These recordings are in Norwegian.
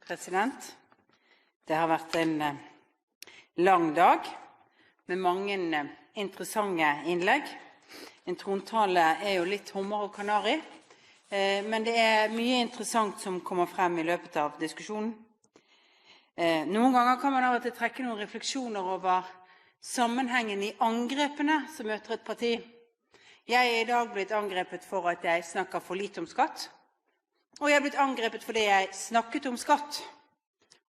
president. Det har vært en lang dag med mange interessante innlegg. En trontale jo litt hummer og kanari, men det mye interessant som kommer frem i løpet av diskusjonen. Noen ganger kan man av og til trekke noen refleksjoner over sammenhengen i angrepene som møter et parti. Jeg i dag blitt angrepet for at jeg snakker for lite om skatt, og jeg blitt angrepet fordi jeg snakket om skatt,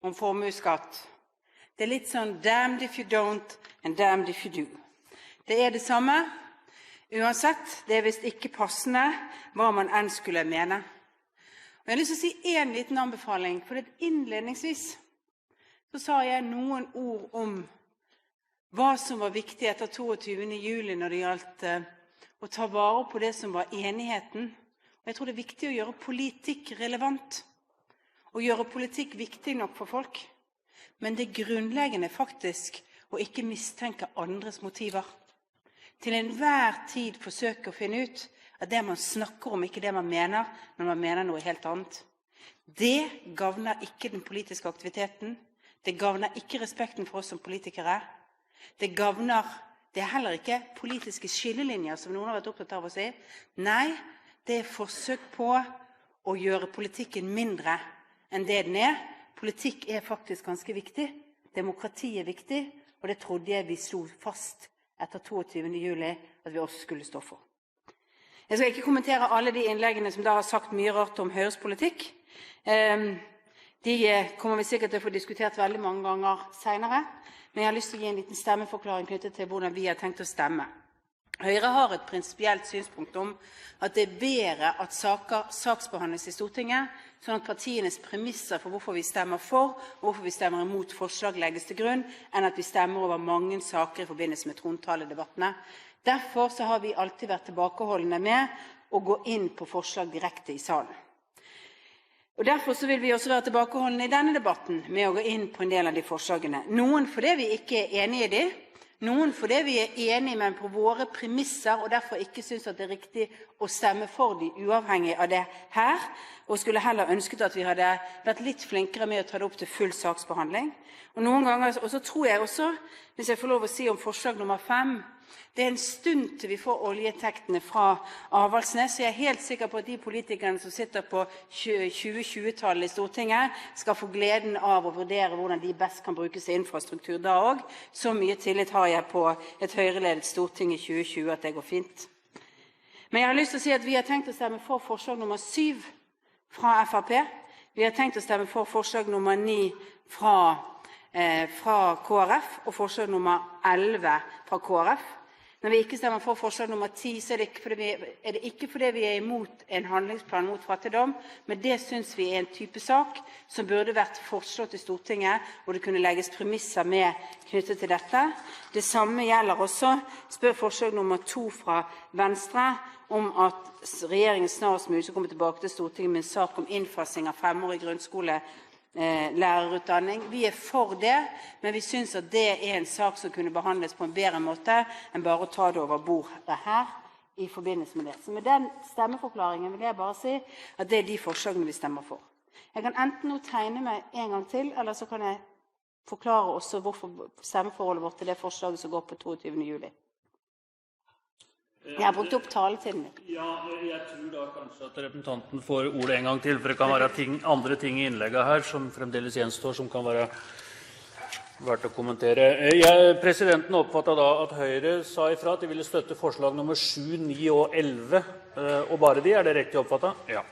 om formuesskatt. Det litt sånn damned if you don't and damned if you do. Det det samme. Uansett, det visst ikke passende hva man enn skulle mene. Og jeg har lyst til å si en liten anbefaling, for innledningsvis så sa jeg noen ord om hva som var viktig etter 22. juli når det gjaldt å ta vare på det som var enigheten. Og jeg tror det viktig å gjøre politikk relevant, og gjøre politikk viktig nok for folk. Men det grunnleggende faktisk å ikke mistenke andres motiver. Til enhver tid forsøke å finne ut at det man snakker om ikke det man mener, når man mener noe helt annet. Det gavner ikke den politiske aktiviteten. Det gavner ikke respekten for oss som politikere. Det heller ikke politiske skillelinjer, som noen har vært opptatt av å si. Nei, det forsøk på å gjøre politikken mindre enn det den Politikk faktisk ganske viktig. Demokrati viktig, og det trodde jeg vi slo fast etter 22. juli at vi også skulle stå for. Jeg skal ikke kommentere alle de innleggene som da har sagt mye rart om Høyres politikk. De kommer vi sikkert til å få diskutert veldig mange ganger senere, men jeg har lyst til å gi en liten stemmeforklaring knyttet til hvordan vi har tenkt å stemme. Høyre har et prinsipielt synspunkt om at det bedre at saker saksbehandles i Stortinget, sånn at partienes premisser for hvorfor vi stemmer for og hvorfor vi stemmer imot forslag legges til grunn, enn at vi stemmer over mange saker i forbindelse med trontaledebattene. Derfor så har vi alltid vært tilbakeholdende med å gå inn på forslag direkte i salen. Og derfor så vil vi også være tilbakeholdende i denne debatten med å gå inn på en del av de forslagene. Noen fordi vi ikke enige i de, noen fordi vi enige, men på våre premisser, og derfor ikke synes at det riktig å stemme for de uavhengig av det her, og skulle heller ønsket at vi hadde vært litt flinkere med å ta det opp til full saksbehandling. Og noen ganger, og så tror jeg også, hvis jeg får lov å si om forslag nummer 5, det en stund til vi får oljeinntektene fra Avaldsnes, så jeg helt sikker på at de politikerne som sitter på 2020-tallet i Stortinget skal få gleden av å vurdere hvordan de best kan brukes i infrastruktur da også. Så mye tillit har jeg på et høyreledet Storting i 2020 at det går fint. Men jeg har lyst til å si at vi har tenkt å stemme for forslag nummer 7 fra FrP. Vi har tenkt å stemme for forslag nummer 9 fra KrF og forslag nummer 11 fra KrF. Når vi ikke stemmer for forslag nummer 10, så det ikke fordi vi imot en handlingsplan mot fattigdom, men det synes vi en type sak som burde vært foreslått i Stortinget, hvor det kunne legges premisser med knyttet til dette. Det samme gjelder også forslag nummer 2 fra Venstre, om at regjeringen snarest mulig skal komme tilbake til Stortinget med en sak om innfasing av 5-årig grunnskole, lærerutdanning. Vi for det, men vi synes at det en sak som kunne behandles på en bedre måte enn bare å ta det over bordet her i forbindelse med det. Så med den stemmeforklaringen vil jeg bare si at det de forslagene vi stemmer for. Jeg kan enten nå tegne meg en gang til, eller så kan jeg forklare også hvorfor stemmeforholdet vårt til det forslaget som går på 22. juli. Jeg har brukt opp taletiden min. Ja, jeg tror da kanskje at representanten får ordet en gang til, for det kan være andre ting i innlegget her som fremdeles gjenstår, som kan være verdt å kommentere. Presidenten oppfattet da at Høyre sa ifra at de ville støtte forslag nummer 7, 9 og 11, og bare de, det riktig oppfattet? Ja.